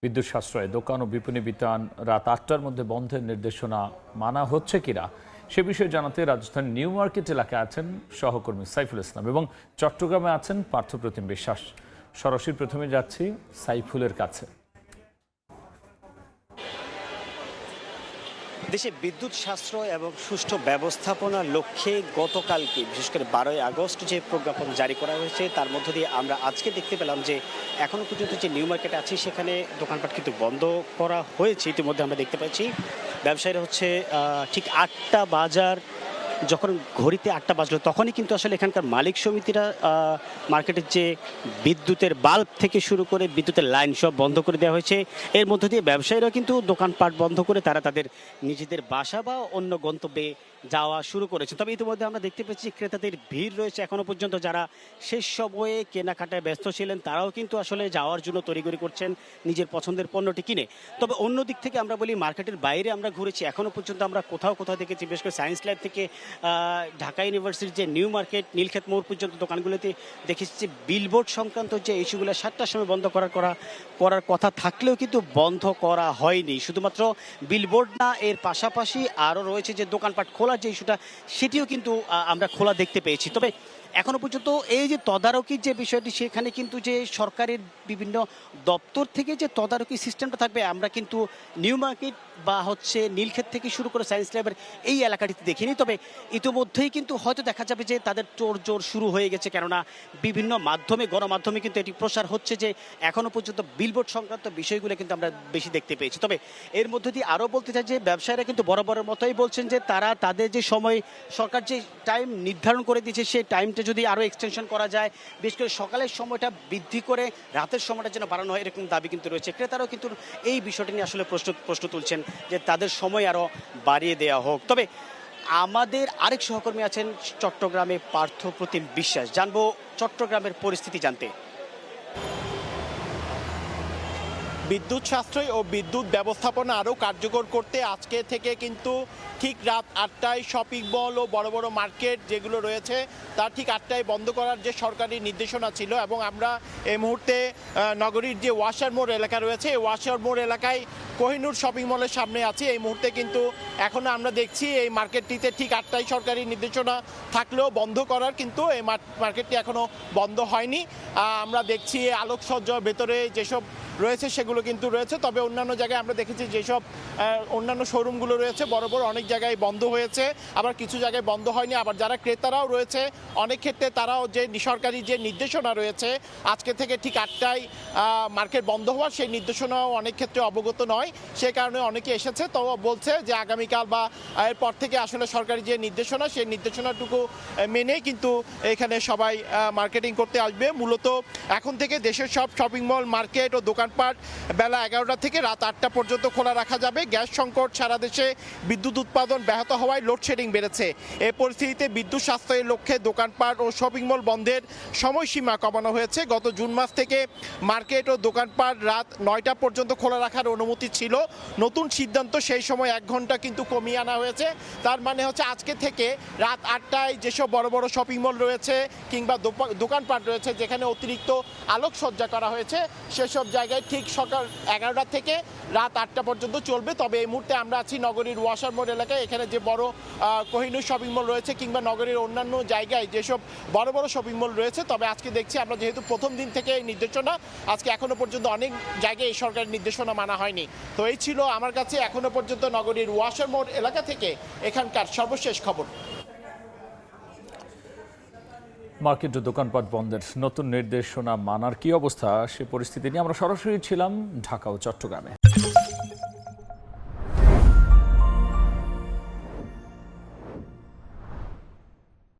বিদ্যুৎ সাশ্রয়ে দোকান ও বিপণী বিতান রাত ৮টার মধ্যে বন্ধের নির্দেশনা মানা হচ্ছে কিনা সে বিষয়ে জানাতে রাজধানীর নিউ মার্কেট এলাকায় আছেন সহকর্মী সাইফুল ইসলাম এবং চট্টগ্রামে আছেন পার্থপ্রতিম বিশ্বাস। সরাসরি প্রথমে যাচ্ছি সাইফুলের কাছে। দেশে বিদ্যুৎ সাশ্রয় এবং সুষ্ঠু ব্যবস্থাপনার লক্ষ্যে গতকালকে বিশেষ করে 12ই আগস্ট যে প্রজ্ঞাপন জারি করা হয়েছে তার মধ্য দিয়ে আমরা আজকে দেখতে পেলাম যে এখনো পর্যন্ত যে নিউ মার্কেট আছে সেখানে দোকানপাট কিন্তু বন্ধ করা হয়েছে। ইতিমধ্যে আমরা দেখতে পাচ্ছি ব্যবসায়ীরা হচ্ছে ঠিক 8টা বাজার যখন ঘড়িতে 8টা বাজলো তখনই কিন্তু আসলে এখানকার মালিক সমিতিরা মার্কেটের যে বিদ্যুতের বাল্ব থেকে শুরু করে বিদ্যুতের লাইন সব বন্ধ করে দেওয়া হয়েছে। এর মধ্য দিয়ে ব্যবসায়ীরা কিন্তু দোকানপাট বন্ধ করে তারা তাদের নিজেদের বাসা বা অন্য গন্তব্যে যাওয়া শুরু করেছে। তবে ইতিমধ্যে আমরা দেখতে পাচ্ছি ক্রেতাদের ভিড় রয়েছে এখনো পর্যন্ত। যারা শেষ সময়ে কেনাকাটায় ব্যস্ত ছিলেন তারাও কিন্তু আসলে যাওয়ার জন্য তড়িঘড়ি করছেন নিজের পছন্দের পণ্যটি কিনে। তবে অন্য দিক থেকে আমরা বলি মার্কেটের বাইরে আমরা ঘুরেছি, এখনো পর্যন্ত আমরা কোথাও দেখেছি বিশেষ করে সায়েন্স ল্যাব থেকে ঢাকা ইউনিভার্সিটির যে নিউ মার্কেট নীলক্ষেত মোড় পর্যন্ত দোকানগুলোতে দেখেছি যে বিলবোর্ড সংক্রান্ত যে ইস্যুগুলো 7টার সময় বন্ধ করার কথা থাকলেও কিন্তু বন্ধ করা হয়নি। শুধুমাত্র বিলবোর্ড না, এর পাশাপাশি আরও রয়েছে যে দোকানপাট খোলার যে ইস্যুটা সেটিও কিন্তু আমরা খোলা দেখতে পেয়েছি। তবে এখনো পর্যন্ত এই যে তদারকির যে বিষয়টি সেখানে কিন্তু যে সরকারের বিভিন্ন দপ্তর থেকে যে তদারকি সিস্টেমটা থাকবে আমরা কিন্তু নিউ মার্কেট বা হচ্ছে নীলক্ষেত থেকে শুরু করে সায়েন্স ল্যাবের এই এলাকাটিতে দেখিনি। তবে ইতিমধ্যেই কিন্তু হয়তো দেখা যাবে যে তাদের তোড়জোড় শুরু হয়ে গেছে, কেননা বিভিন্ন মাধ্যমে গণমাধ্যমে কিন্তু এটি প্রসার হচ্ছে যে এখনো পর্যন্ত বিলবোর্ড সংক্রান্ত বিষয়গুলো কিন্তু আমরা বেশি দেখতে পেয়েছি। তবে এর মধ্যে দিয়ে আরও বলতে চাই যে ব্যবসায়ীরা কিন্তু বরাবরের মতোই বলছেন যে তারা তাদের যে সময় সরকার যে টাইম নির্ধারণ করে দিয়েছে সেই টাইমটা যদি আরও এক্সটেনশন করা যায়, বিশেষ করে সকালের সময়টা বৃদ্ধি করে রাতের সময়টা যেন বাড়ানো হয় এরকম দাবি কিন্তু রয়েছে। ক্রেতারাও কিন্তু এই বিষয়টি নিয়ে আসলে প্রশ্ন তুলছেন যে তাদের সময় আরও বাড়িয়ে দেওয়া হোক। তবে আমাদের আরেক সহকর্মী আছেন চট্টগ্রামে পার্থপ্রতিম বিশ্বাস, জানবো চট্টগ্রামের পরিস্থিতি জানতে। বিদ্যুৎ সাশ্রয় ও বিদ্যুৎ ব্যবস্থাপনা আরও কার্যকর করতে আজকে থেকে কিন্তু ঠিক রাত 8টায় শপিং মল ও বড় বড় মার্কেট যেগুলো রয়েছে তার ঠিক 8টায় বন্ধ করার যে সরকারি নির্দেশনা ছিল। এবং আমরা এই মুহূর্তে নগরীর যে ওয়াসার মোড় এলাকা রয়েছে এই ওয়াসার মোড় এলাকায় কোহিনুর শপিং মলের সামনে আছি। এই মুহূর্তে কিন্তু এখনও আমরা দেখছি এই মার্কেটটিতে ঠিক 8টায় সরকারি নির্দেশনা থাকলেও বন্ধ করার, কিন্তু এই মার্কেটটি এখনও বন্ধ হয়নি। আমরা দেখছি আলোকসজ্জার ভেতরে যেসব রয়েছে সেগুলো কিন্তু রয়েছে। তবে অন্যান্য জায়গায় আমরা দেখেছি যেসব অন্যান্য শোরুমগুলো রয়েছে বড় বড় অনেক জায়গায় বন্ধ হয়েছে, আবার কিছু জায়গায় বন্ধ হয়নি। আবার যারা ক্রেতারাও রয়েছে অনেক ক্ষেত্রে তারাও যে সরকারি যে নির্দেশনা রয়েছে আজকে থেকে ঠিক 8টায় মার্কেট বন্ধ হওয়ার সেই নির্দেশনাও অনেক ক্ষেত্রে অবগত নয়। সে কারণে অনেকে এসেছে তো বলছে যে আগামীকাল বা এরপর থেকে আসলে সরকারি যে নির্দেশনা সেই নির্দেশনাটুকু মেনেই কিন্তু এখানে সবাই মার্কেটিং করতে আসবে। মূলত এখন থেকে দেশের সব শপিং মল, মার্কেট ও দোকানপাট বেলা 11টা থেকে রাত 8টা পর্যন্ত খোলা রাখা যাবে। গ্যাস সংকট সারা দেশে, বিদ্যুৎ উৎপাদন ব্যাহত হওয়ায় লোডশেডিং বেড়েছে। এই পরিস্থিতিতে বিদ্যুৎ সাশ্রয়ের লক্ষ্যে দোকানপাট ও শপিং মল বন্ধের সময়সীমা কমানো হয়েছে। গত জুন মাস থেকে মার্কেট ও দোকানপাট রাত 9টা পর্যন্ত খোলা রাখার অনুমতি ছিল। নতুন সিদ্ধান্ত সেই সময় 1 ঘন্টা কিন্তু কমিয়ে আনা হয়েছে। তার মানে হচ্ছে আজকে থেকে রাত 8টায় যেসব বড় বড় শপিং মল রয়েছে কিংবা দোকানপাট রয়েছে যেখানে অতিরিক্ত আলোকসজ্জা করা হয়েছে সেসব জায়গায় ঠিক সকাল 11টা থেকে রাত 8টা পর্যন্ত চলবে। তবে এই মুহূর্তে আমরা আছি নগরীর ওয়াসার মোড় এলাকায়। এখানে যে বড় কোহিনুর শপিং মল রয়েছে কিংবা নগরীর অন্যান্য জায়গায় যেসব বড় বড় শপিং মল রয়েছে, তবে আজকে দেখছি আমরা যেহেতু প্রথম দিন থেকে এই নির্দেশনা, আজকে এখনো পর্যন্ত অনেক জায়গায় এই সরকারের নির্দেশনা মানা হয়নি। তো এই ছিল আমার কাছে এখনো পর্যন্ত নগরীর ওয়াসার মোড় এলাকা থেকে এখানকার সর্বশেষ খবর। মার্কেট ও দোকানপাট বন্ধের নতুন নির্দেশনা মানার কি অবস্থা সে পরিস্থিতি নিয়ে আমরা সরাসরি ছিলাম ঢাকা ও চট্টগ্রামে।